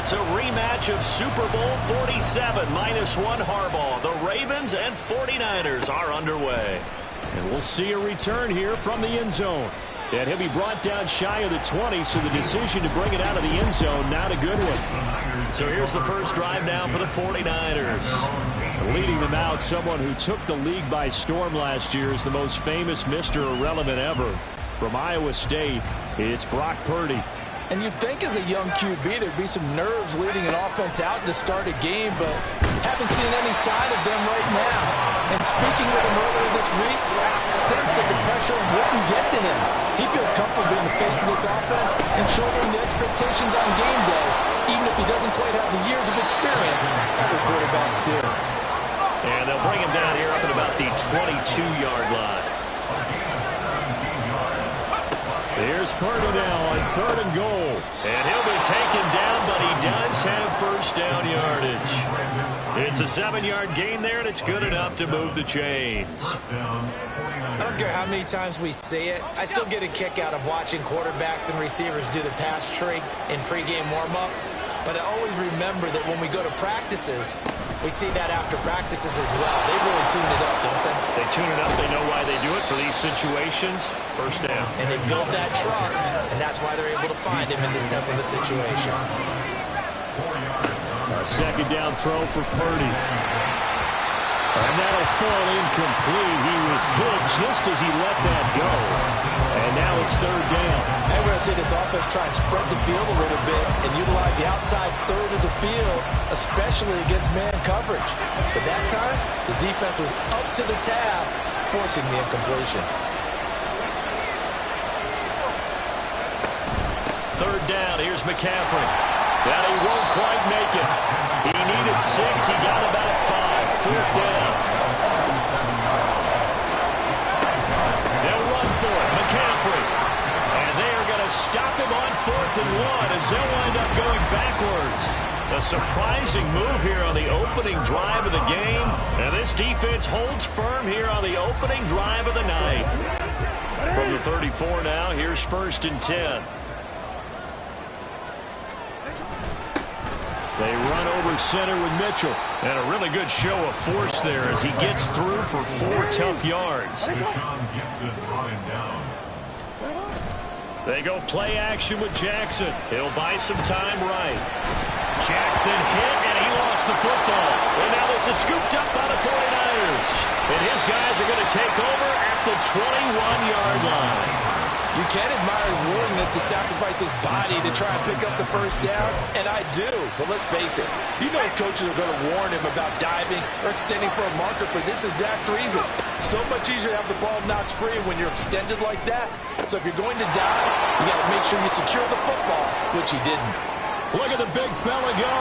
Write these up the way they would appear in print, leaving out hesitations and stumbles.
It's a rematch of Super Bowl 47, -1 Harbaugh. The Ravens and 49ers are underway. And we'll see a return here from the end zone. And he'll be brought down shy of the 20, so the decision to bring it out of the end zone, not a good one. So here's the first drive now for the 49ers. Leading them out, someone who took the league by storm last year is the most famous Mr. Irrelevant ever. From Iowa State, it's Brock Purdy. And you'd think as a young QB there'd be some nerves leading an offense out to start a game, but haven't seen any sign of them right now. And speaking with him earlier this week, sense that the pressure wouldn't get to him. He feels comfortable being the face of this offense and shouldering the expectations on game day, even if he doesn't quite have the years of experience other quarterbacks do. And they'll bring him down here up at about the 22-yard line. Here's Purdy now on 3rd and goal. And he'll be taken down, but he does have first down yardage. It's a 7-yard gain there, and it's good enough to move the chains. I don't care how many times we say it, I still get a kick out of watching quarterbacks and receivers do the pass tree in pregame warm-up. But I always remember that when we go to practices, we see that after practices as well. They really tune it up, don't they? They tune it up. They know why they do it for these situations. First down. And they build that trust, and that's why they're able to find him in this type of a situation. A second down throw for Purdy. And that'll fall incomplete. He was hit just as he let that go. And now it's 3rd down. And we're going to see this offense try and spread the field a little bit and utilize the outside third of the field, especially against man coverage. But that time, the defense was up to the task, forcing the incompletion. 3rd down. Here's McCaffrey. Now he won't quite make it. He needed 6. He got about 5. 4th down. They'll run for it. McCaffrey. And they are going to stop him on 4th and 1 as they'll wind up going backwards. A surprising move here on the opening drive of the game. And this defense holds firm here on the opening drive of the night. From the 34 now, here's 1st and 10. They run over center with Mitchell. And a really good show of force there as he gets through for 4 tough yards. They go play action with Jackson. He'll buy some time right. Jackson hit, and he lost the football. And now this is scooped up by the 49ers. And his guys are going to take over at the 21-yard line. You can admire his willingness to sacrifice his body to try and pick up the first down, and I do. But let's face it, he knows coaches are going to warn him about diving or extending for a marker for this exact reason. So much easier to have the ball knocked free when you're extended like that. So if you're going to dive, you got to make sure you secure the football, which he didn't. Look at the big fella go.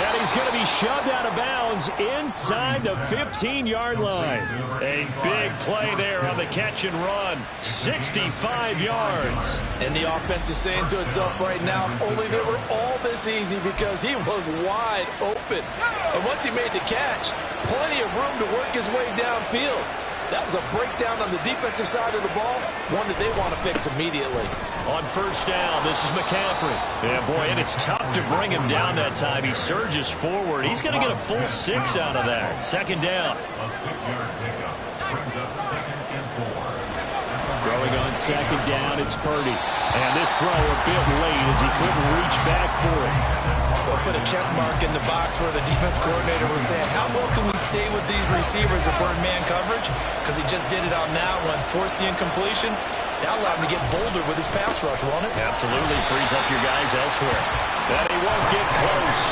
And he's going to be shoved out of bounds inside the 15-yard line. A big play there on the catch and run. 65 yards. And the offense is saying to itself right now, only they were all this easy because he was wide open. And once he made the catch, plenty of room to work his way downfield. That was a breakdown on the defensive side of the ball, one that they want to fix immediately. On 1st down, this is McCaffrey. Yeah, boy, and it's tough to bring him down that time. He surges forward. He's going to get a full 6 out of that. 2nd down. A 6-yard pickup brings up 2nd and 4. Throwing on 2nd down, it's Purdy. And this throw a bit late as he couldn't reach back for it. We'll put a check mark in the box where the defense coordinator was saying, how well can we stay with these receivers if we're in man coverage? Because he just did it on that one, forced the incompletion. That allowed him to get bolder with his pass rush, won't it? Absolutely. Frees up your guys elsewhere. And he won't get close.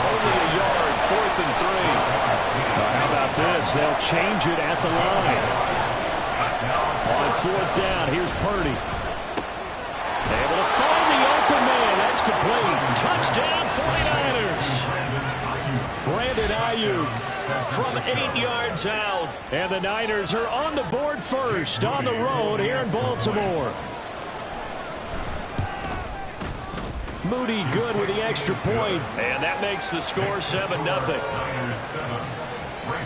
Only a yard. 4th and 3. How about this? They'll change it at the line. On 4th down, here's Purdy. Able to find the open man. That's complete. Touchdown 49ers. Brandon Ayuk from 8 yards out. And the Niners are on the board first on the road here in Baltimore. Moody good with the extra point. And that makes the score 7-0.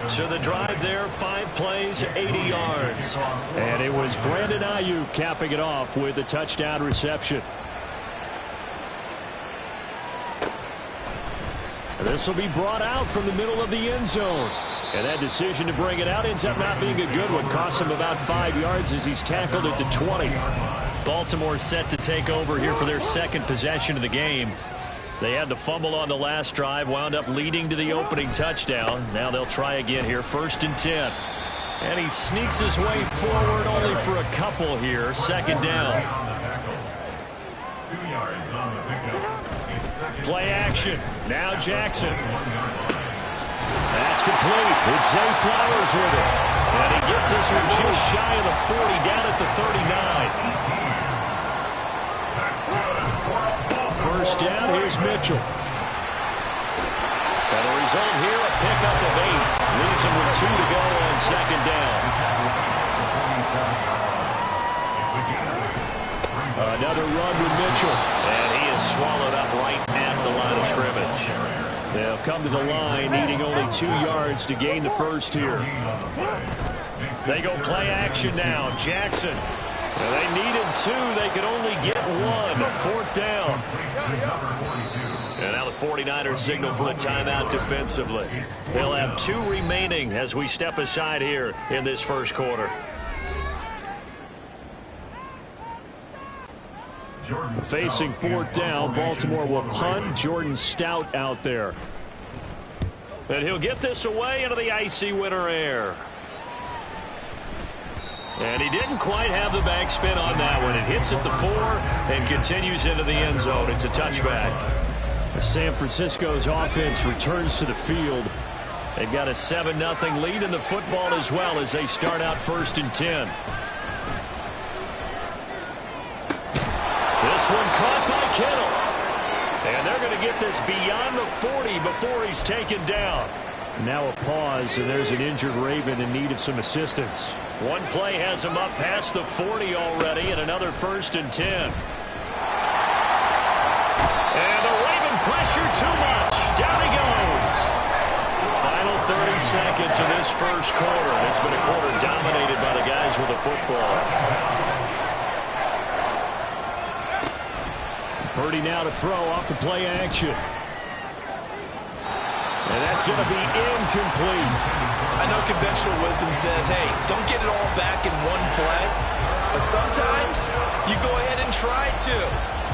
So the drive there, 5 plays, 80 yards. And it was Brandon Ayuk capping it off with a touchdown reception. This will be brought out from the middle of the end zone. And that decision to bring it out ends up not being a good one. Costs him about 5 yards as he's tackled it to 20. Baltimore set to take over here for their second possession of the game. They had the fumble on the last drive, wound up leading to the opening touchdown. Now they'll try again here, 1st and 10. And he sneaks his way forward only for a couple here. 2nd down. 2 yards on the pickup. Play action. Now Jackson. That's complete. It's Zay Flowers with it. And he gets this one just shy of the 40, down at the 39. First down, here's Mitchell. And the result here, a pickup of 8. Leaves him with 2 to go on 2nd down. Another run with Mitchell. And he is swallowed up right at the line of scrimmage. They'll come to the line, needing only 2 yards to gain the first here. They go play action now. Jackson. And they needed 2. They could only get 1. 4th down. And now the 49ers signal for a timeout defensively. They'll have 2 remaining as we step aside here in this first quarter. Facing 4th down, Baltimore will punt. Jordan Stout out there. And he'll get this away into the icy winter air. And he didn't quite have the backspin on that one. It hits at the 4 and continues into the end zone. It's a touchback. San Francisco's offense returns to the field. They've got a 7-0 lead in the football as well as they start out 1st and 10. This one caught by Kittle. And they're going to get this beyond the 40 before he's taken down. Now a pause, and there's an injured Raven in need of some assistance. One play has him up past the 40 already, and another 1st and 10. And the Raven pressure too much. Down he goes. Final 30 seconds of this first quarter. It's been a quarter dominated by the guys with the football. Purdy now to throw off the play action. And that's going to be incomplete. I know conventional wisdom says, hey, don't get it all back in one play. But sometimes you go ahead and try to.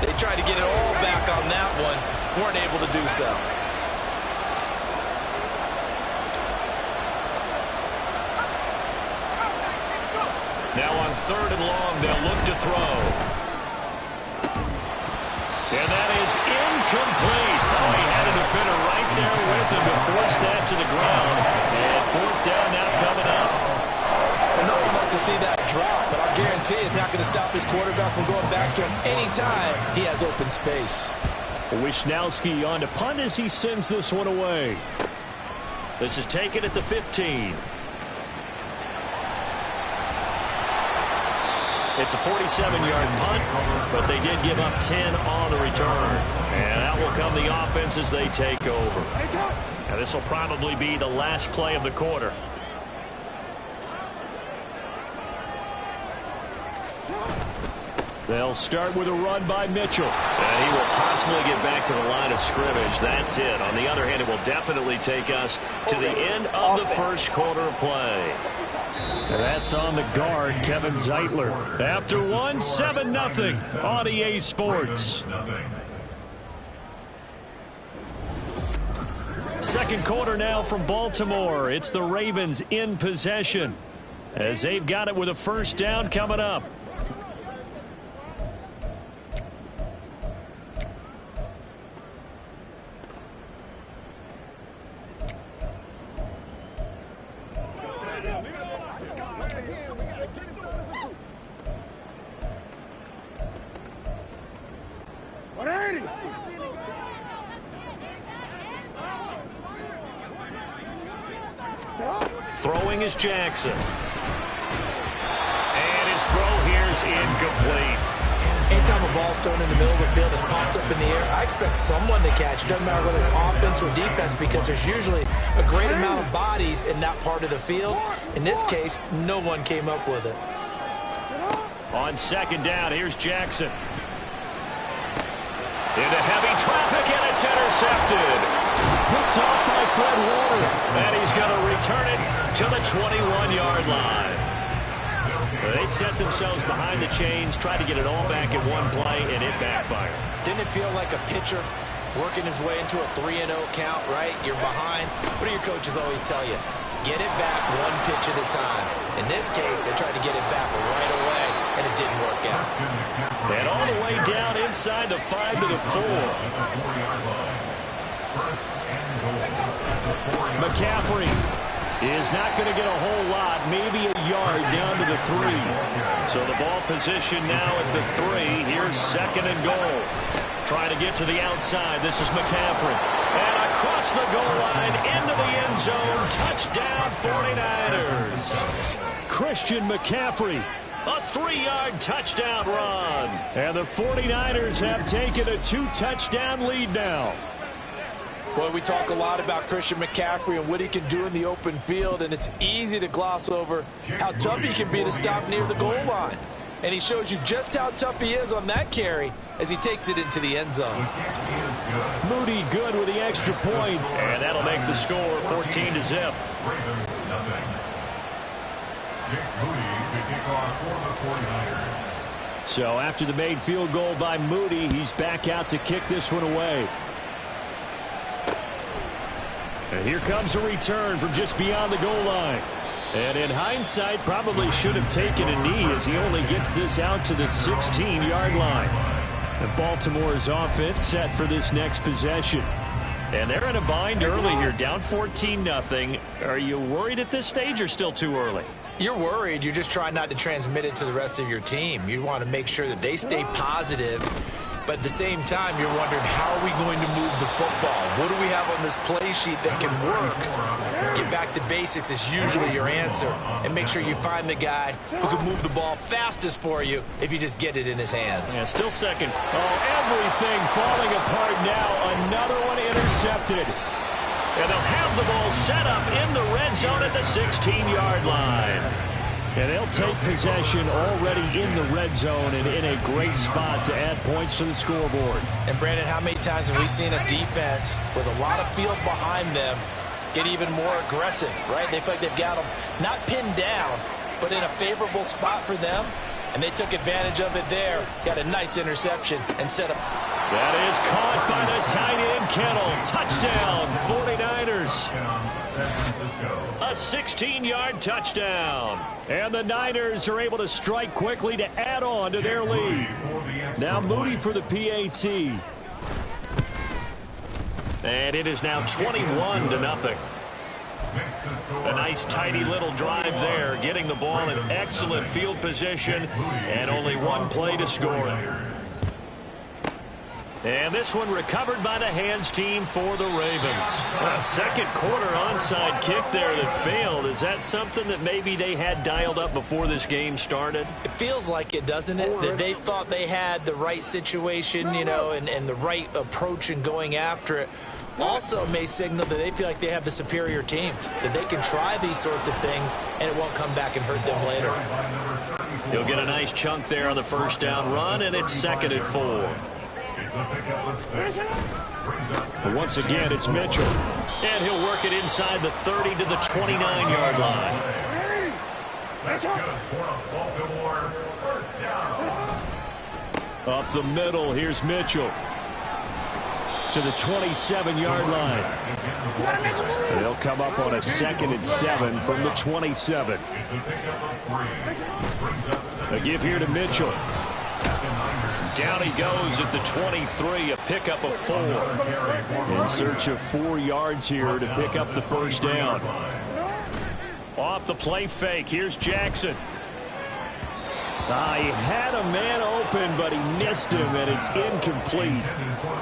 They tried to get it all back on that one. Weren't able to do so. Now on 3rd and long, they'll look to throw. And that is incomplete. Oh, he had a defender right there with him to force that to the ground. And 4th down now coming up. I know he wants to see that drop, but I guarantee it's not going to stop his quarterback from going back to him anytime he has open space. Wisnowski on to punt as he sends this one away. This is taken at the 15. It's a 47-yard punt, but they did give up 10 on the return. And out will come the offense as they take over. And this will probably be the last play of the quarter. They'll start with a run by Mitchell. And he will possibly get back to the line of scrimmage. That's it. On the other hand, it will definitely take us to the end of the first quarter of play. That's on the guard, Kevin Zeitler. After 1, 7-0 on EA Sports. Second quarter now from Baltimore. It's the Ravens in possession as they've got it with a 1st down coming up. Throwing is Jackson. And his throw here is incomplete. Anytime a ball's thrown in the middle of the field, it's popped up in the air, I expect someone to catch. It doesn't matter whether it's offense or defense because there's usually a great amount of bodies in that part of the field. In this case, no one came up with it. On 2nd down, here's Jackson. Into heavy traffic, and it's intercepted. picked off by Fred Warner. And he's going to return it to the 21-yard line. They set themselves behind the chains, tried to get it all back in one play, and it backfired. Didn't it feel like a pitcher working his way into a 3-0 count, right? You're behind. What do your coaches always tell you? Get it back one pitch at a time. In this case, they tried to get it back right away, and it didn't work out. And all the way down inside the 5 to the 4. McCaffrey is not going to get a whole lot, maybe a yard down to the 3. So the ball position now at the 3. Here's 2nd and goal. Trying to get to the outside. This is McCaffrey. And across the goal line into the end zone. Touchdown 49ers. Christian McCaffrey. A 3-yard touchdown run. And the 49ers have taken a 2-touchdown lead now. Boy, we talk a lot about Christian McCaffrey and what he can do in the open field, and it's easy to gloss over how tough he can be to stop near the goal line. And he shows you just how tough he is on that carry as he takes it into the end zone. Moody good with the extra point. And that'll make the score 14 to zip. So after the made field goal by Moody, he's back out to kick this one away. And here comes a return from just beyond the goal line. And in hindsight, probably should have taken a knee as he only gets this out to the 16-yard line. And Baltimore's offense set for this next possession. And they're in a bind early here, down 14-0. Are you worried at this stage or still too early? You're worried. You're just trying not to transmit it to the rest of your team. You want to make sure that they stay positive. But at the same time, you're wondering, how are we going to move the football? What do we have on this play sheet that can work? Get back to basics is usually your answer. And make sure you find the guy who can move the ball fastest for you if you just get it in his hands. Yeah, still second. Oh, everything falling apart now. Another one intercepted. And they'll have the ball set up in the red zone at the 16-yard line. And they'll take possession already in the red zone and in a great spot to add points to the scoreboard. And, Brandon, how many times have we seen a defense with a lot of field behind them get even more aggressive, right? They feel like they've got them not pinned down, but in a favorable spot for them. And they took advantage of it there. Got a nice interception and set up. That is caught by the tight end, Kittle. Touchdown, 49ers. A 16-yard touchdown. And the Niners are able to strike quickly to add on to their lead. Now Moody for the PAT. And it is now 21-0. A nice, tidy little drive there, getting the ball in excellent field position, and only one play to score it. And this one recovered by the hands team for the Ravens. A second quarter onside kick there that failed. Is that something that maybe they had dialed up before this game started? It feels like it, doesn't it? That they thought they had the right situation, you know, and the right approach in going after it. Also may signal that they feel like they have the superior team, that they can try these sorts of things and it won't come back and hurt them later. He'll get a nice chunk there on the first down run, and it's 2nd and 4. But once again, it's Mitchell. And he'll work it inside the 30 to the 29-yard line. That's good for Baltimore. First down. Up the middle, here's Mitchell. To the 27-yard line. They'll come up on a 2nd and 7 from the 27. A give here to Mitchell. Down he goes at the 23, a pickup of 4. In search of 4 yards here to pick up the first down. Off the play fake, here's Jackson. He had a man open, but he missed him, and it's incomplete.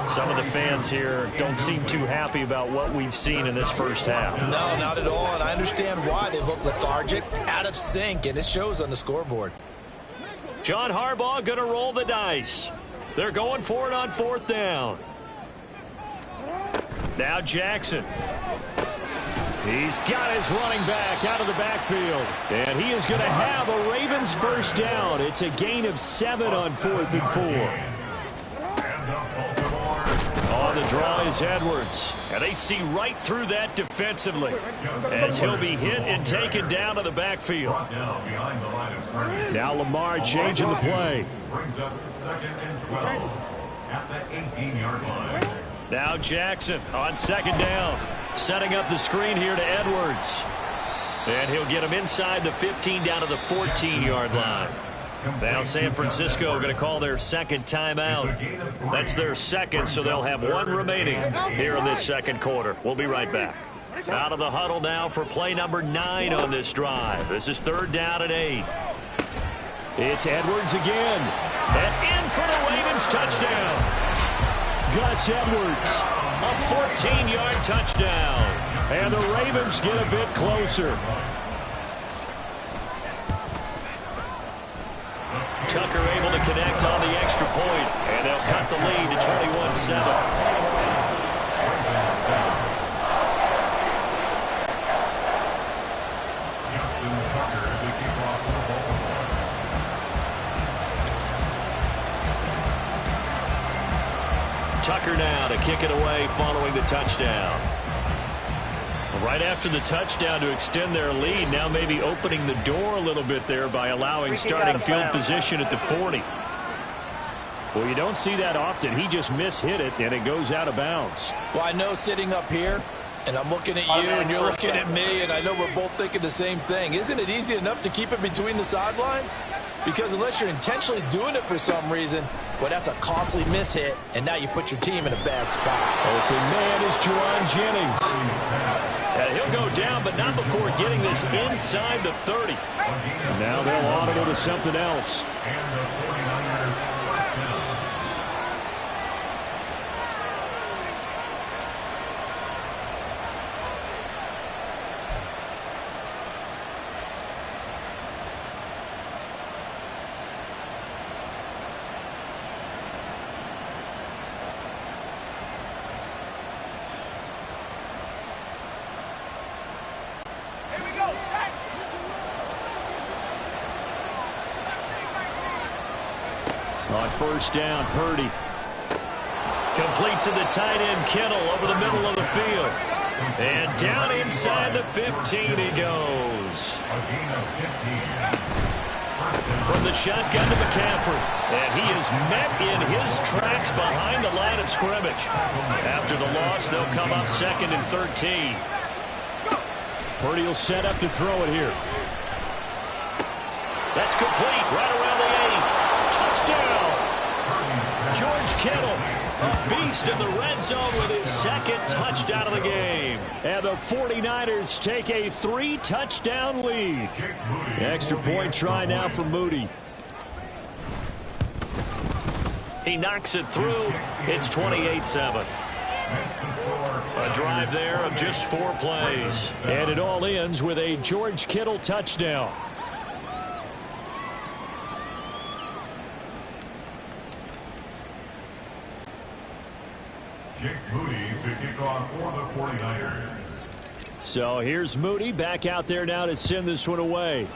Some of the fans here don't seem too happy about what we've seen in this first half. No, not at all, and I understand why. They look lethargic, out of sync, and it shows on the scoreboard. John Harbaugh going to roll the dice. They're going for it on 4th down. Now Jackson. He's got his running back out of the backfield. And he is going to have a Ravens first down. It's a gain of 7 on 4th and 4. On the draw is Edwards. And they see right through that defensively as he'll be hit and taken down to the backfield. Now Lamar changing the play. Brings up 2nd and 12 at the 18-yard line. Now Jackson on 2nd down. Setting up the screen here to Edwards. And he'll get him inside the 15 down to the 14-yard line. Now San Francisco going to call their 2nd timeout. That's their 2nd, so they'll have 1 remaining here in this 2nd quarter. We'll be right back. Out of the huddle now for play number 9 on this drive. This is 3rd down and 8. It's Edwards again. And in for the Ravens touchdown. Gus Edwards, a 14-yard touchdown. And the Ravens get a bit closer. Tucker able to connect on the extra point, and they'll cut the lead to 21-7. Tucker now to kick it away following the touchdown. Right after the touchdown to extend their lead, now maybe opening the door a little bit there by allowing starting field position at the 40. Well, you don't see that often. He just mishit it, and it goes out of bounds. Well, I know sitting up here, and I'm looking at you, and you're looking at me, and I know we're both thinking the same thing. Isn't it easy enough to keep it between the sidelines? Because unless you're intentionally doing it for some reason, well, that's a costly mishit, and now you put your team in a bad spot. Open man is Juwan Jennings. And he'll go down, but not before getting this inside the 30. Now they'll audible to something else. And the 49ers first down. On 1st down, Purdy. Complete to the tight end, Kittle, over the middle of the field. And down inside the 15 he goes. A gain of 15. From the shotgun to McCaffrey. And he is met in his tracks behind the line of scrimmage. After the loss, they'll come up 2nd and 13. Purdy will set up to throw it here. That's complete right around the 8. Touchdown. George Kittle, a beast in the red zone with his 2nd touchdown of the game. And the 49ers take a 3-touchdown lead. Extra point try now for Moody. He knocks it through. It's 28-7. A drive there of just 4 plays. And it all ends with a George Kittle touchdown. Jake Moody to kick off for the 49ers. So here's Moody back out there now to send this one away.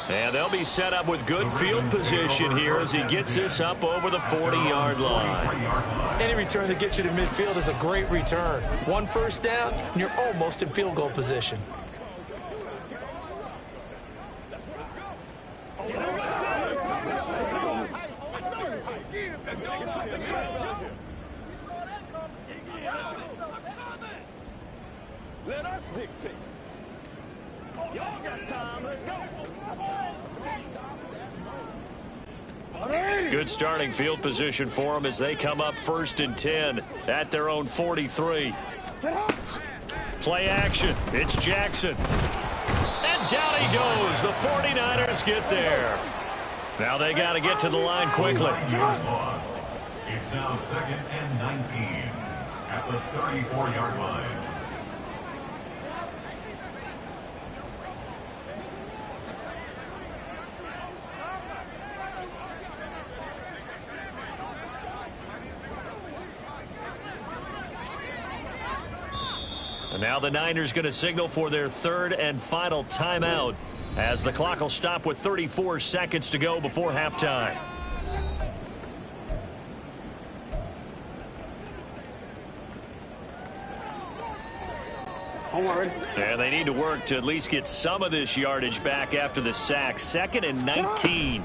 And they'll be set up with good field position here as he gets this up over the 40-yard line. Any return that gets you to midfield is a great return. 1 first down, and you're almost in field goal position. Let us dictate. Y'all got time. Let's go. Good starting field position for them as they come up 1st and 10 at their own 43. Play action. It's Jackson. And down he goes. The 49ers get there. Now they got to get to the line quickly. It's now 2nd and 19 at the 34-yard line. And now the Niners going to signal for their 3rd and final timeout as the clock will stop with 34 seconds to go before halftime. And they need to work to at least get some of this yardage back after the sack. 2nd and 19.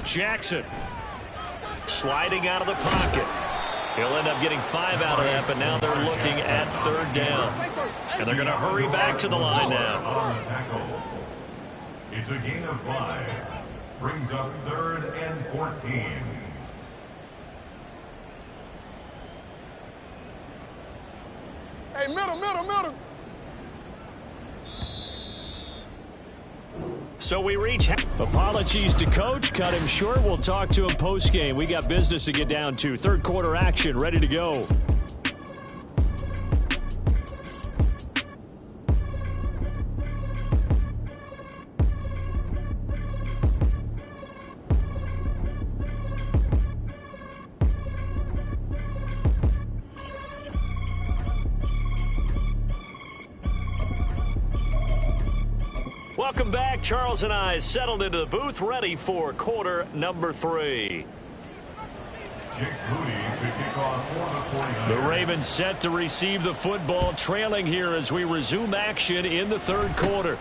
Jackson sliding out of the pocket. He'll end up getting 5 out of that, but now they're looking at 3rd down. And they're going to hurry back to the line now. On the tackle. It's a gain of 5. Brings up 3rd and 14. Hey, middle. So we reach. Apologies to Coach. Cut him short. We'll talk to him post-game. We got business to get down to. 3rd quarter action ready to go. Welcome back. Charles and I settled into the booth, ready for quarter number 3. The Ravens set to receive the football, trailing here as we resume action in the 3rd quarter.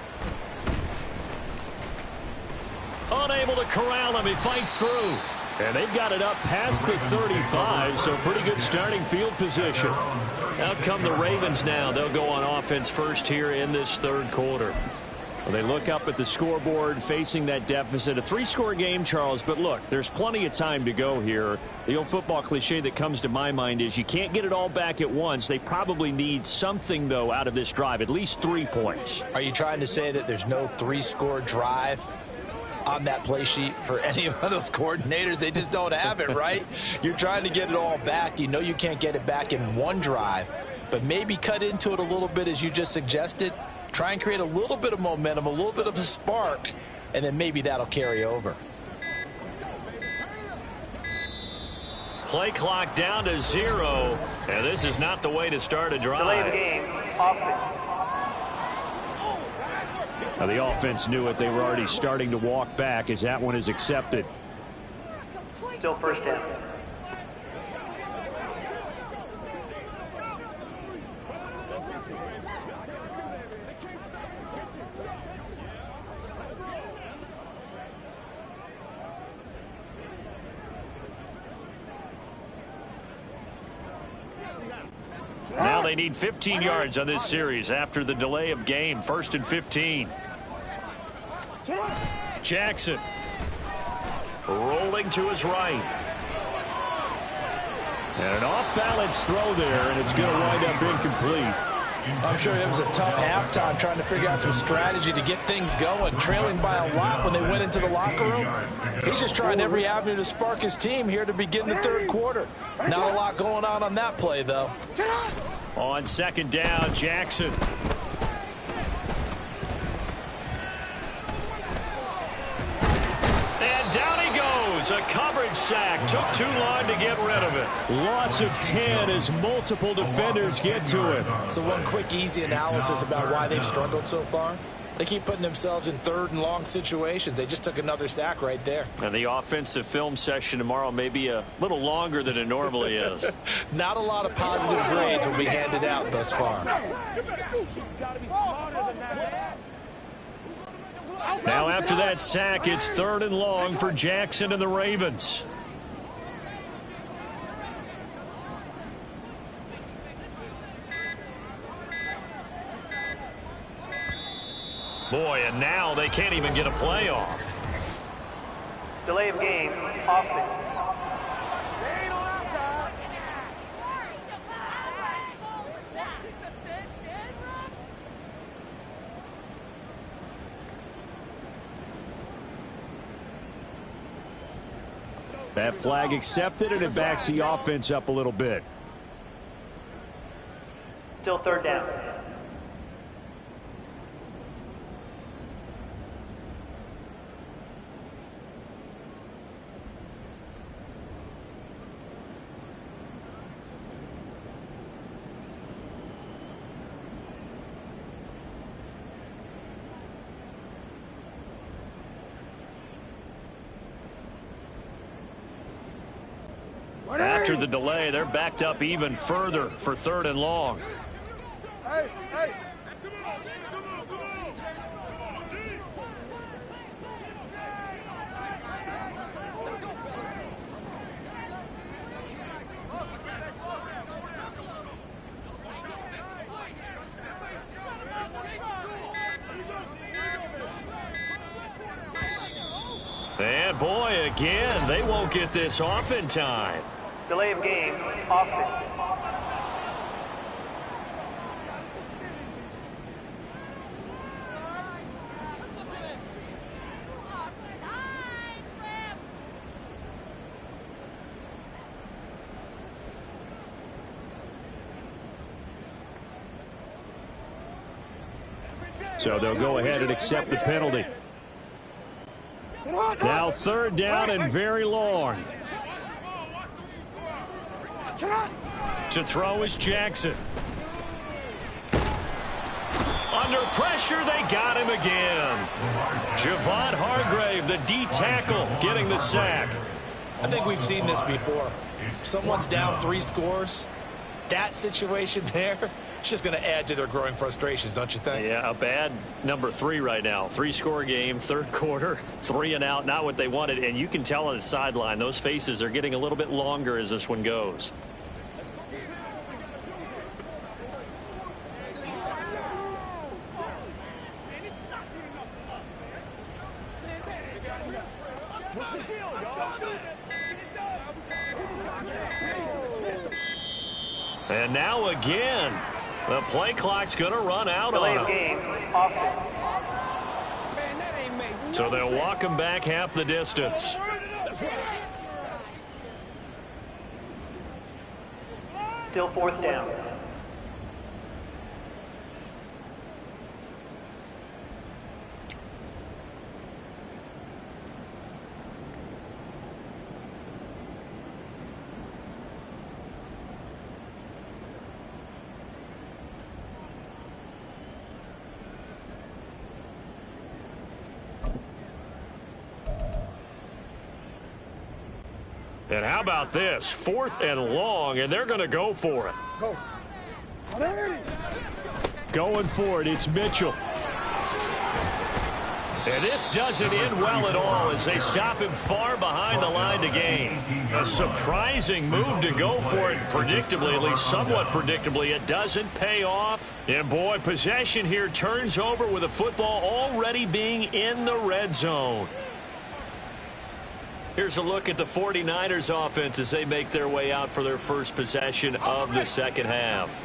Unable to corral him. He fights through. And they've got it up past the 35, so pretty good starting field position. Out come the Ravens now. They'll go on offense first here in this 3rd quarter. Well, they look up at the scoreboard facing that deficit. A 3-score game, Charles, but look, there's plenty of time to go here. The old football cliche that comes to my mind is you can't get it all back at once. They probably need something, though, out of this drive, at least 3 points. Are you trying to say that there's no 3-score drive on that play sheet for any of those coordinators? They just don't have it, right? You're trying to get it all back. You know you can't get it back in one drive, but maybe cut into it a little bit as you just suggested. Try and create a little bit of momentum, a little bit of a spark, and then maybe that'll carry over. Play clock down to 0, and this is not the way to start a drive. Delay of game, offense. Now the offense knew it. They were already starting to walk back as that one is accepted. Still 1st down. Now they need 15 yards on this series after the delay of game. 1st and 15. Jackson rolling to his right. And an off-balance throw there, and it's going to wind up incomplete. I'm sure it was a tough halftime trying to figure out some strategy to get things going. Trailing by a lot when they went into the locker room. He's just trying every avenue to spark his team here to begin the 3rd quarter. Not a lot going on that play, though. On 2nd down, Jackson. And down he goes. A coverage sack. Took too long to get rid of it. Loss of 10 as multiple defenders get to it. So one quick, easy analysis about why they've struggled so far. They keep putting themselves in 3rd and long situations. They just took another sack right there. And the offensive film session tomorrow may be a little longer than it normally is. Not a lot of positive grades will be handed out thus far. Now after that sack, it's 3rd and long for Jackson and the Ravens. Boy, and now they can't even get a play off. Delay of game, offense. That flag accepted, and it backs the offense up a little bit. Still 3rd down. After the delay, they're backed up even further for 3rd and long. Hey, And boy, again, they won't get this off in time. Delay of game, offense. So they'll go ahead and accept the penalty. Now 3rd down and very long. To throw is Jackson. Under pressure, they got him again. Javon Hargrave, the D tackle, getting the sack. I think we've seen this before. Someone's down 3 scores. That situation there, it's just going to add to their growing frustrations, don't you think? Yeah, a bad number 3 right now. 3-score game, 3rd quarter, 3 and out, not what they wanted. And you can tell on the sideline, those faces are getting a little bit longer as this one goes. What's the deal, y'all? And now again, the play clock's going to run out Delay on of them. game, offense. So they'll walk him back half the distance. Still 4th down. And how about this? 4th and long, and they're going to go for it. Going for it, it's Mitchell. And this doesn't end well at all as they stop him far behind the line to gain. A surprising move to go for it predictably, at least somewhat predictably. It doesn't pay off. And boy, possession here turns over with the football already being in the red zone. Here's a look at the 49ers offense as they make their way out for their first possession of the second half.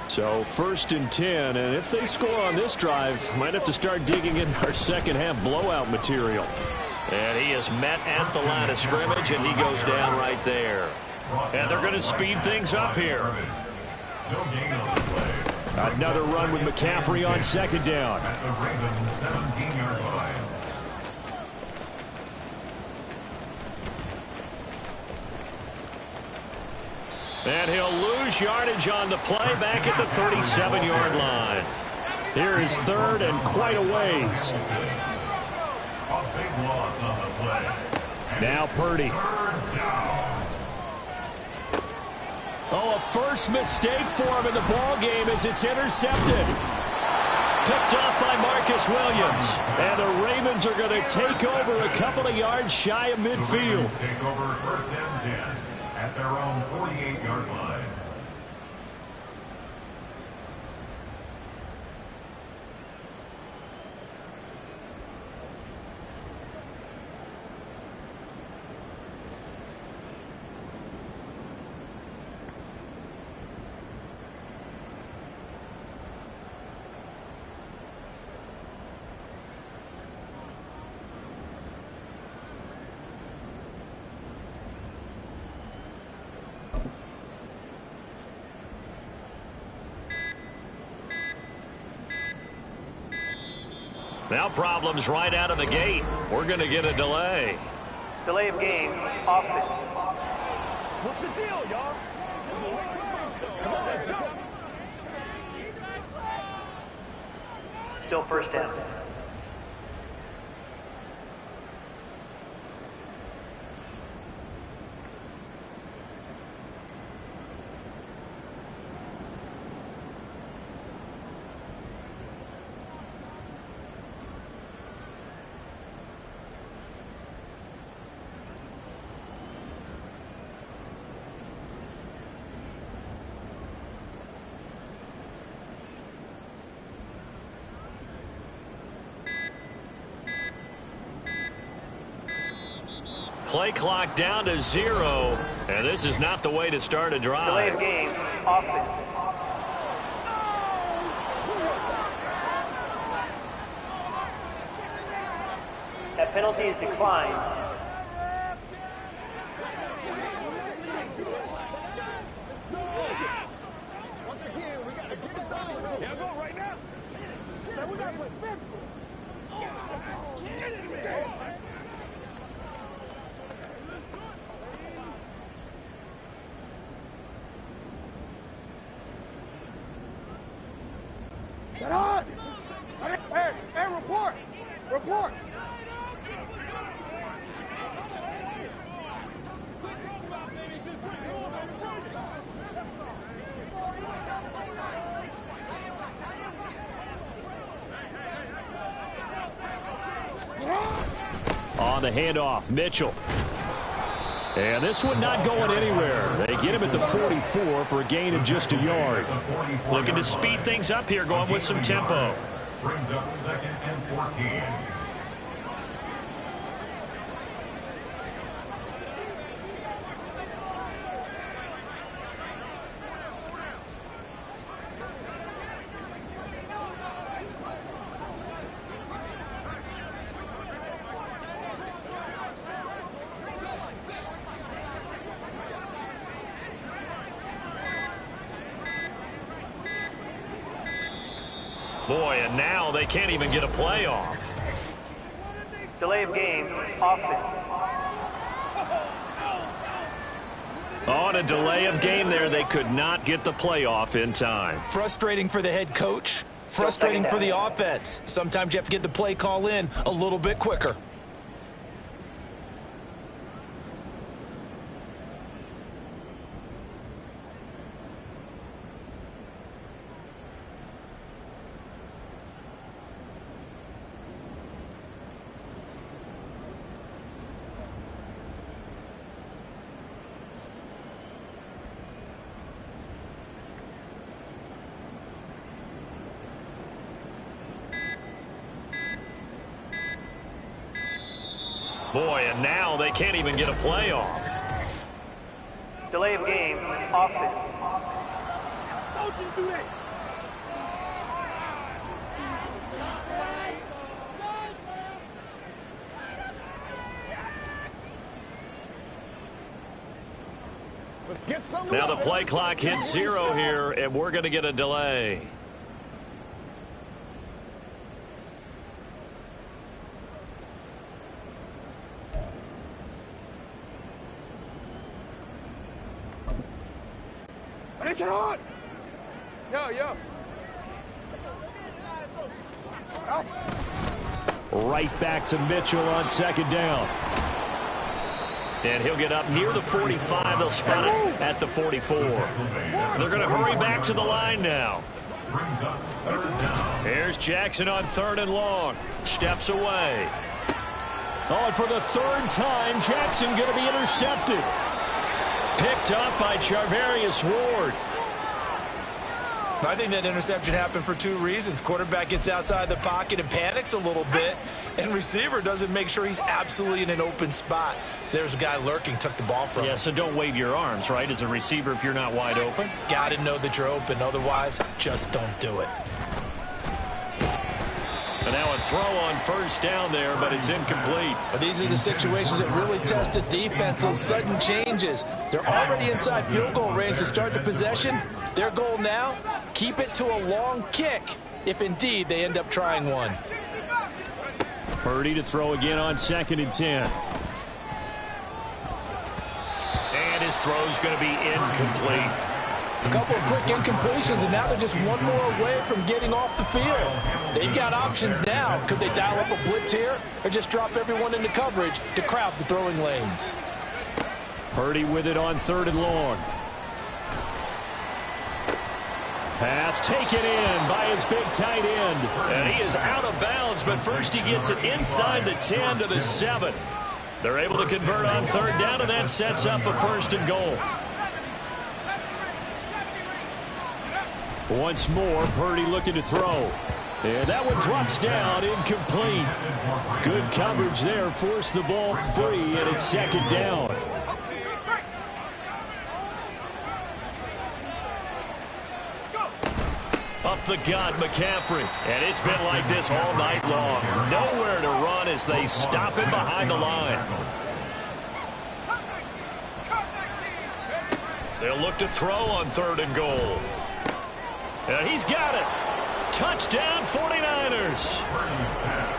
So 1st and 10, and if they score on this drive, might have to start digging in our second half blowout material. And he is met at the line of scrimmage, and he goes down right there. And they're going to speed things up here. Another run with McCaffrey on 2nd down. At the Ravens 17-yard line. And he'll lose yardage on the play back at the 37-yard line. Here is 3rd and quite a ways. A big loss on the play. Now Purdy. 3rd down. Oh, a first mistake for him in the ball game as it's intercepted. Picked off by Marcus Williams. And the Ravens are going to take over a couple of yards shy of midfield. Take over 1st and 10 at their own 48-yard line. Now problems right out of the gate. We're going to get a delay. Delay of game, offense. What's the deal, y'all? Come on, let's go. Still 1st down. play clock down to 0, and this is not the way to start a drive. Delay of game, offense. That penalty is declined. Once again, we got to get it done. Yeah, go right now. Man, we got to play physical. Get in there. Get on! Hey, report! Report! On the handoff, Mitchell. And this one not going anywhere. They get him at the 44 for a gain of just a yard. Looking to speed things up here, going with some tempo. Brings up 2nd and 14. Boy, and now they can't even get a play off. Delay of game, offense. On a delay of game there, they could not get the playoff in time. Frustrating for the head coach. Frustrating for the offense. Sometimes you have to get the play call in a little bit quicker. Boy, and now they can't even get a playoff. Delay of game, offense. Don't you do that! Let's get some. Now the play clock hits 0 here, and we're going to get a delay. It's hot. Yo. Right back to Mitchell on 2nd down. And he'll get up near the 45. They'll spot it at the 44. They're going to hurry back to the line now. Brings up 3rd down. Here's Jackson on 3rd and long. Steps away. Oh, and for the 3rd time, Jackson going to be intercepted. Picked up by Charvarius Ward. I think that interception happened for 2 reasons. Quarterback gets outside the pocket and panics a little bit, and receiver doesn't make sure he's absolutely in an open spot. So there's a guy lurking, took the ball from him. Yeah, so don't wave your arms, right, as a receiver if you're not wide open. Got to know that you're open. Otherwise, just don't do it. And now a throw on 1st down there, but it's incomplete. But these are the situations that really test the defense, those sudden changes. They're already inside field goal range to start the possession. Their goal now, keep it to a long kick, if indeed they end up trying one. Purdy to throw again on 2nd and 10. And his throw's going to be incomplete. A couple of quick incompletions, and now they're just one more away from getting off the field. They've got options now. Could they dial up a blitz here or just drop everyone into coverage to crowd the throwing lanes? Purdy with it on 3rd and long. Pass taken in by his big tight end. And he is out of bounds, but first he gets it inside the 10 to the 7. They're able to convert on 3rd down, and that sets up a 1st and goal. Once more, Purdy looking to throw. And that one drops down, incomplete. Good coverage there, forced the ball free, and it's second down. Up the gut, McCaffrey. And it's been like this all night long. Nowhere to run as they stop him behind the line. They'll look to throw on 3rd and goal. And he's got it. Touchdown 49ers.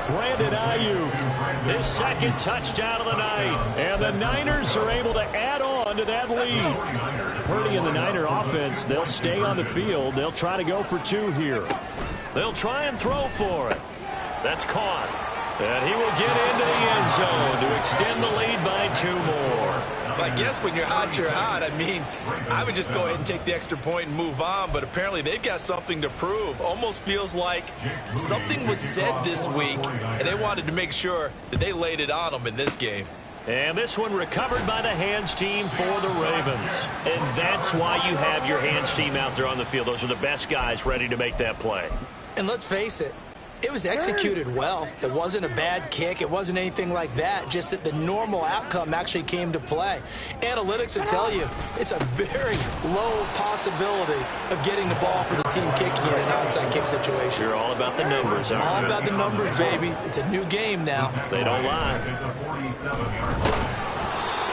Brandon Ayuk, his second touchdown of the night. And the Niners are able to add on to that lead. Purdy and the Niner offense, they'll stay on the field. They'll try to go for 2 here. They'll try and throw for it. That's caught. And he will get into the end zone to extend the lead by 2 more. I guess when you're hot, you're hot. I mean, I would just go ahead and take the extra point and move on, but apparently they've got something to prove. Almost feels like something was said this week, and they wanted to make sure that they laid it on them in this game. And this one recovered by the hands team for the Ravens. And that's why you have your hands team out there on the field. Those are the best guys ready to make that play. And let's face it, it was executed well. It wasn't a bad kick. It wasn't anything like that. Just that the normal outcome actually came to play. Analytics will tell you it's a very low possibility of getting the ball for the team kicking in an onside kick situation. You're all about the numbers, aren't you? All about the numbers, baby. It's a new game now. They don't lie.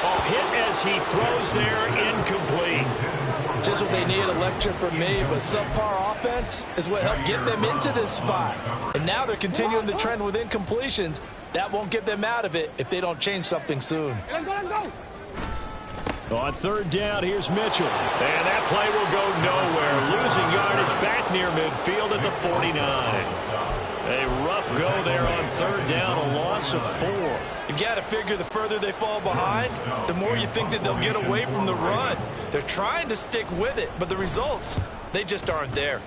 Oh, hit as he throws there, incomplete. Just what they need, a lecture from me, but subpar offense is what helped get them into this spot. And now they're continuing the trend with incompletions. That won't get them out of it if they don't change something soon. On 3rd down, here's Mitchell. And that play will go nowhere. Losing yardage back near midfield at the 49. A rough go there on 3rd down, a loss of 4. You've got to figure the further they fall behind, the more you think that they'll get away from the run. They're trying to stick with it, but the results, they just aren't there.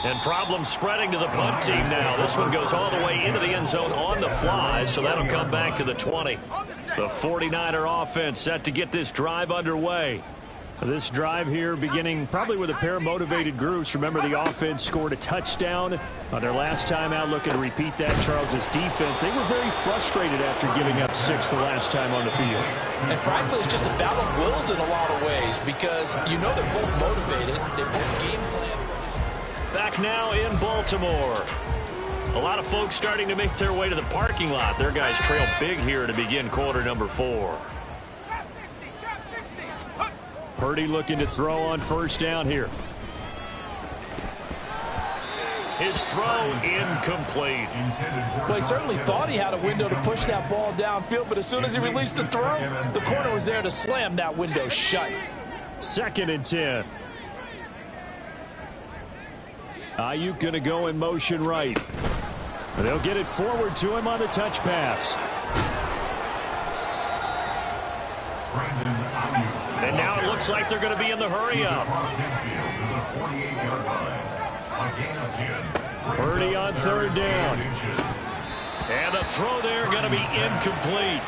And problems spreading to the punt team now. This one goes all the way into the end zone on the fly, so that'll come back to the 20. The 49er offense set to get this drive underway. This drive here beginning probably with a pair of motivated groups. Remember, the offense scored a touchdown on their last time out. Looking to repeat that. Charles's defense, they were very frustrated after giving up 6 the last time on the field. And frankly, it's just a battle of wills in a lot of ways because you know they're both motivated. They both game plan. Back now in Baltimore. A lot of folks starting to make their way to the parking lot. Their guys trail big here to begin quarter number 4. Purdy looking to throw on 1st down here. His throw incomplete. Well, he certainly thought he had a window to push that ball downfield, but as soon as he released the throw, the corner was there to slam that window shut. 2nd and 10. Ayuk going to go in motion right. They'll get it forward to him on the touch pass. And now it looks like they're going to be in the hurry-up. Purdy on 3rd down. And the throw there going to be incomplete.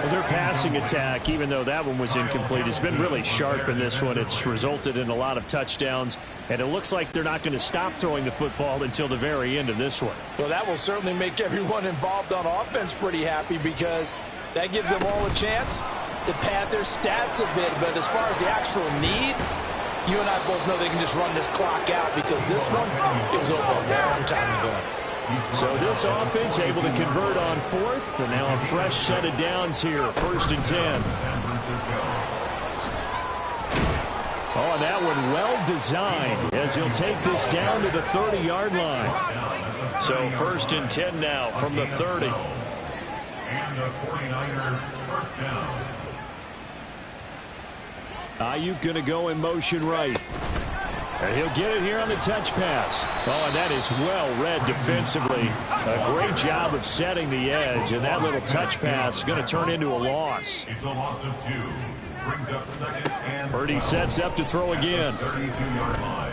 Well, their passing attack, even though that one was incomplete, has been really sharp in this one. It's resulted in a lot of touchdowns, and it looks like they're not going to stop throwing the football until the very end of this one. Well, that will certainly make everyone involved on offense pretty happy because that gives them all a chance to pad their stats a bit. But as far as the actual need, you and I both know they can just run this clock out because this one, it was over a long time ago. So this offense able to convert on 4th, and now a fresh set of downs here, 1st and 10. Oh, and that one well designed as he'll take this down to the 30-yard line. So 1st and 10 now from the 30. And the 49er 1st down. Ayuk going to go in motion right. And he'll get it here on the touch pass. Oh, and that is well read defensively. A great job of setting the edge, and that little touch pass is going to turn into a loss. It's a loss of 2. Brings up 2nd and Purdy sets up to throw again. 32-yard line.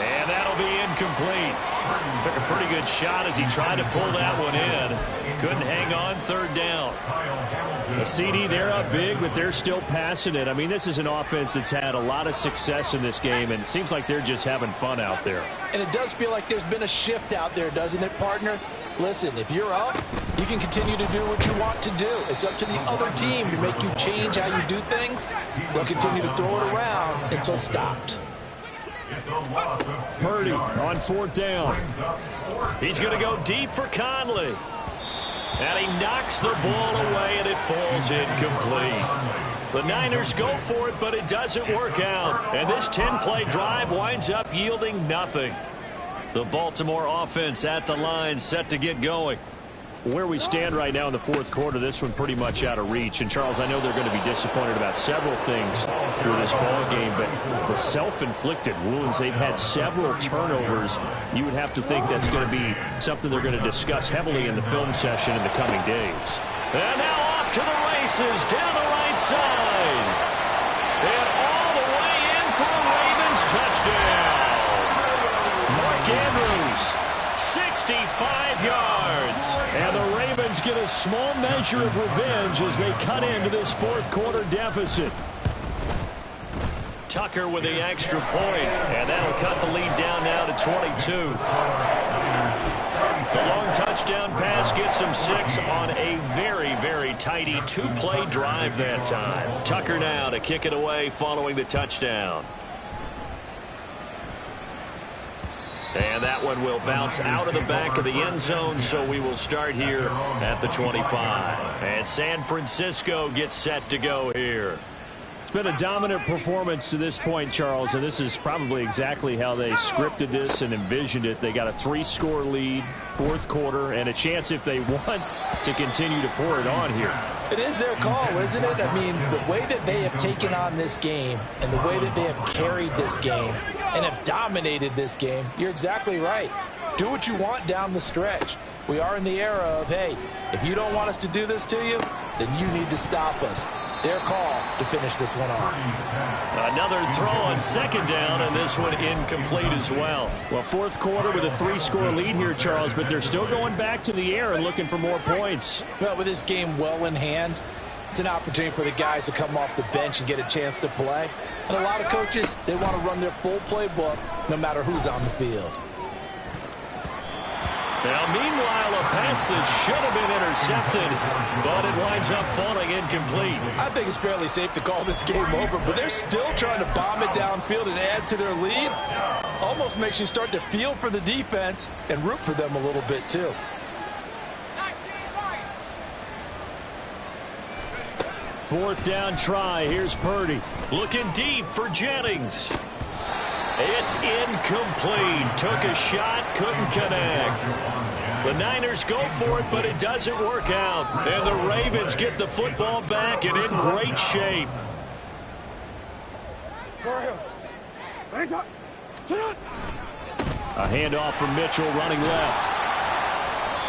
And that'll be incomplete. Took a pretty good shot as he tried to pull that one in. Couldn't hang on, third down. The CD, they're up big, but they're still passing it. I mean, this is an offense that's had a lot of success in this game, and it seems like they're just having fun out there. And it does feel like there's been a shift out there, doesn't it, partner? Listen, if you're up, you can continue to do what you want to do. It's up to the other team to make you change how you do things. They'll continue to throw it around until stopped. Purdy on fourth down. He's going to go deep for Conley. And he knocks the ball away, and it falls incomplete. The Niners go for it, but it doesn't work out. And this 10-play drive winds up yielding nothing. The Baltimore offense at the line, set to get going. Where we stand right now in the fourth quarter, this one pretty much out of reach. And, Charles, I know they're going to be disappointed about several things through this ball game, but the self-inflicted wounds, they've had several turnovers. You would have to think that's going to be something they're going to discuss heavily in the film session in the coming days. And now off to the races down the right side. And all the way in for a Ravens touchdown. Mark Andrews, 65 yards. And the Ravens get a small measure of revenge as they cut into this fourth quarter deficit. Tucker with the extra point, and that'll cut the lead down now to 22. The long touchdown pass gets him 6 on a very, very tidy two-play drive that time. Tucker now to kick it away following the touchdown. And that one will bounce out of the back of the end zone, so we will start here at the 25. And San Francisco gets set to go here. It's been a dominant performance to this point, Charles, and this is probably exactly how they scripted this and envisioned it. They got a 3-score lead, fourth quarter, and a chance if they want to continue to pour it on here. It is their call, isn't it? I mean, the way that they have taken on this game and the way that they have carried this game and have dominated this game, you're exactly right. Do what you want down the stretch. We are in the era of, hey, if you don't want us to do this to you, then you need to stop us. Their call to finish this one off. Another throw on second down, and this one incomplete as well. Well, fourth quarter with a 3-score lead here, Charles, but they're still going back to the air and looking for more points. Well, with this game well in hand, it's an opportunity for the guys to come off the bench and get a chance to play. And a lot of coaches, they want to run their full playbook no matter who's on the field. Now, meanwhile, a pass that should have been intercepted, but it winds up falling incomplete. I think it's fairly safe to call this game over, but they're still trying to bomb it downfield and add to their lead. Almost makes you start to feel for the defense and root for them a little bit, too. Fourth down try. Here's Purdy. Looking deep for Jennings. It's incomplete. Took a shot, couldn't connect. The Niners go for it, but it doesn't work out. And the Ravens get the football back and in great shape. A handoff from Mitchell running left.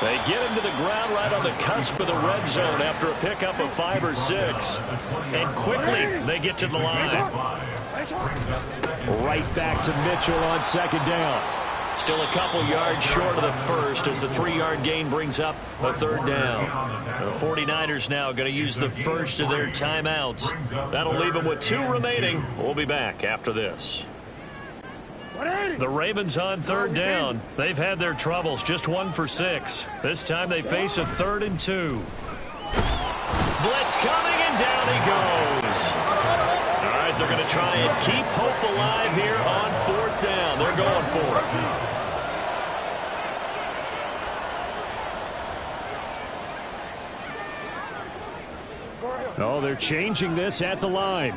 They get him to the ground right on the cusp of the red zone after a pickup of 5 or 6. And quickly they get to the line. Right back to Mitchell on second down. Still a couple yards short of the first as the 3-yard gain brings up a third down. The 49ers now going to use the first of their timeouts. That'll leave them with 2 remaining. We'll be back after this. The Ravens on third down. They've had their troubles, just 1 for 6. This time they face a 3rd and 2. Blitz coming, and down he goes. All right, they're going to try and keep hope alive here on 4th down. They're going for it. Oh, they're changing this at the line.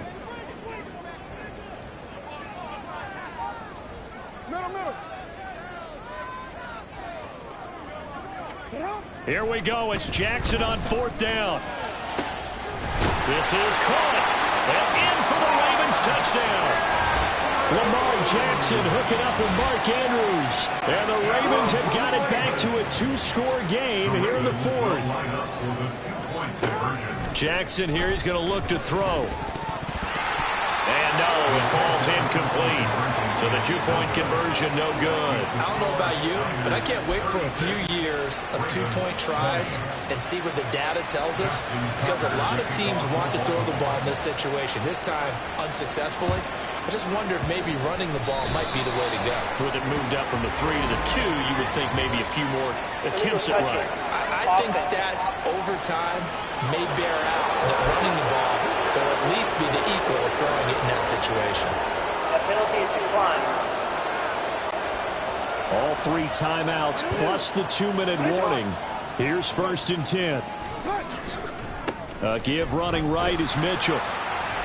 Here we go. It's Jackson on 4th down. This is caught. And in for the Ravens touchdown. Lamar Jackson hooking up with Mark Andrews. And the Ravens have got it back to a 2-score game here in the 4th. Jackson here, he's going to look to throw. And no, It falls incomplete. So the two-point conversion no good. I don't know about you, but I can't wait for a few years of two-point tries and see what the data tells us, because a lot of teams want to throw the ball in this situation. This time, unsuccessfully. I just wonder if maybe running the ball might be the way to go. With it moved up from the 3 to the 2, you would think maybe a few more attempts at running. I think stats over time may bear out that running the ball will at least be the equal of throwing it in that situation. A penalty is declined. All 3 timeouts plus the 2-minute warning. Here's 1st and 10. Give running right is Mitchell.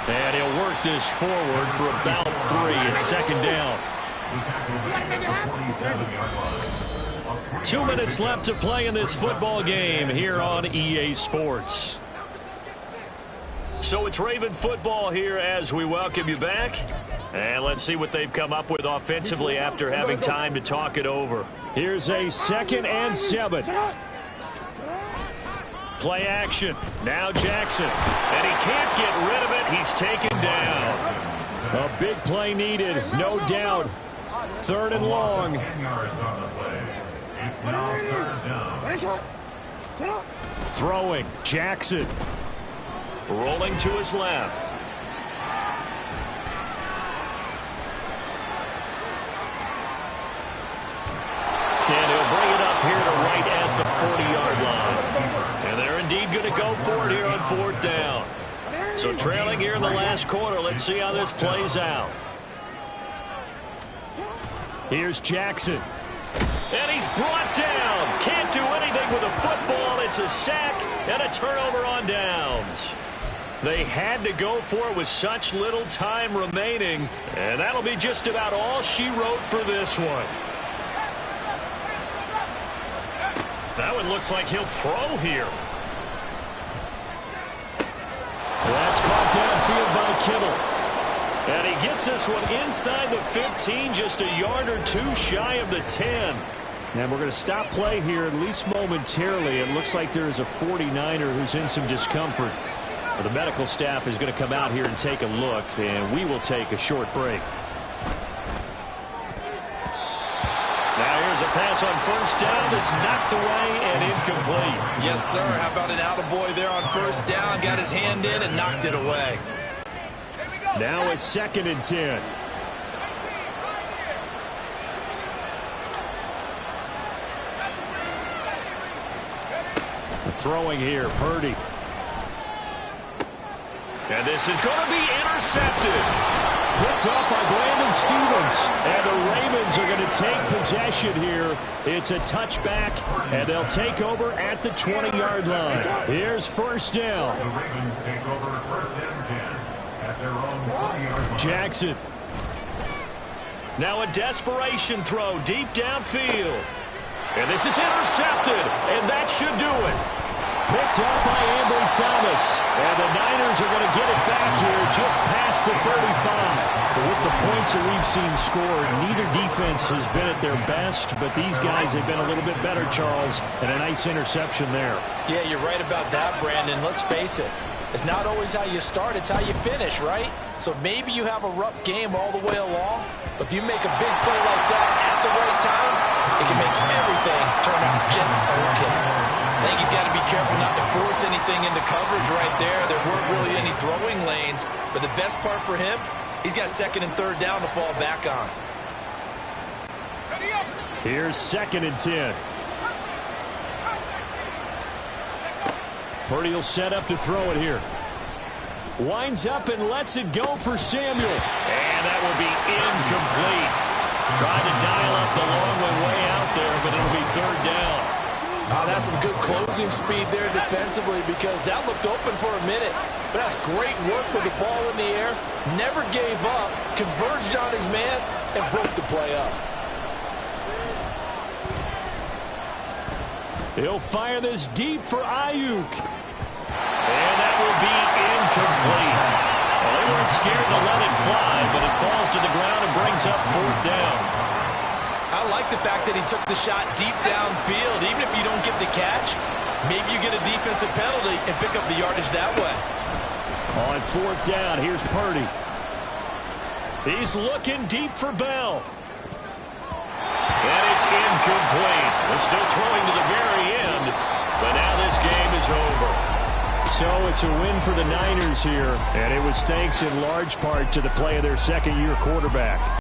And he'll work this forward for about 3 and 2nd down. 2 minutes left to play in this football game here on EA Sports. So it's Raven football here as we welcome you back. And let's see what they've come up with offensively after having time to talk it over. Here's a 2nd and 7. Play action. Now Jackson. And he can't get rid of it. He's taken down. A big play needed, no doubt. 3rd and long. 10 yards on the play. It's now 3rd down. Throwing. Jackson. Rolling to his left. And he'll bring it up here to right at the 40-yard line. And they're indeed going to go for it here on 4th down. So trailing here in the last quarter. Let's see how this plays out. Here's Jackson. And he's brought down. Can't do anything with a football. It's a sack and a turnover on downs. They had to go for it with such little time remaining. And that'll be just about all she wrote for this one. That one looks like he'll throw here. That's caught downfield by Kittle. And he gets this one inside the 15, just a yard or 2 shy of the 10. And we're going to stop play here, at least momentarily. It looks like there is a 49er who's in some discomfort. Well, the medical staff is going to come out here and take a look, and we will take a short break. Now here's a pass on 1st down that's knocked away and incomplete. Yes, sir. How about an attaboy there on 1st down? Got his hand in and knocked it away. Now a 2nd and 10. The throwing here, Purdy. And this is going to be intercepted. Picked up by Brandon Stevens. And the Ravens are going to take possession here. It's a touchback, and they'll take over at the 20-yard line. Here's 1st down. The Ravens take over 1st and 10 at their own 20-yard line. Jackson. Now a desperation throw deep downfield. And this is intercepted, and that should do it. Picked up by Ambry Thomas. And the Niners are going to get it back here just past the 35. But with the points that we've seen scored, neither defense has been at their best, but these guys have been a little bit better, Charles, and a nice interception there. Yeah, you're right about that, Brandon. Let's face it. It's not always how you start, it's how you finish, right? So maybe you have a rough game all the way along, but if you make a big play like that at the right time, it can make everything turn out just okay. I think he's got to be careful not to force anything into coverage right there. There weren't really any throwing lanes, but the best part for him, he's got 2nd and 3rd down to fall back on. Here's 2nd and 10. Purdy will set up to throw it here. Winds up and lets it go for Samuel. And that will be incomplete. Trying to dial up the long way out there, but it'll be 3rd down. Oh, that's some good closing speed there defensively, because that looked open for a minute. But that's great work with the ball in the air. Never gave up, converged on his man, and broke the play up. He'll fire this deep for Ayuk. And that will be incomplete. Well, they weren't scared to let it fly, but it falls to the ground and brings up 4th down. I like the fact that he took the shot deep downfield. Even if you don't get the catch, maybe you get a defensive penalty and pick up the yardage that way. On 4th down, here's Purdy. He's looking deep for Bell. And it's incomplete. They're still throwing to the very end, but now this game is over. So it's a win for the Niners here, and it was thanks in large part to the play of their second-year quarterback.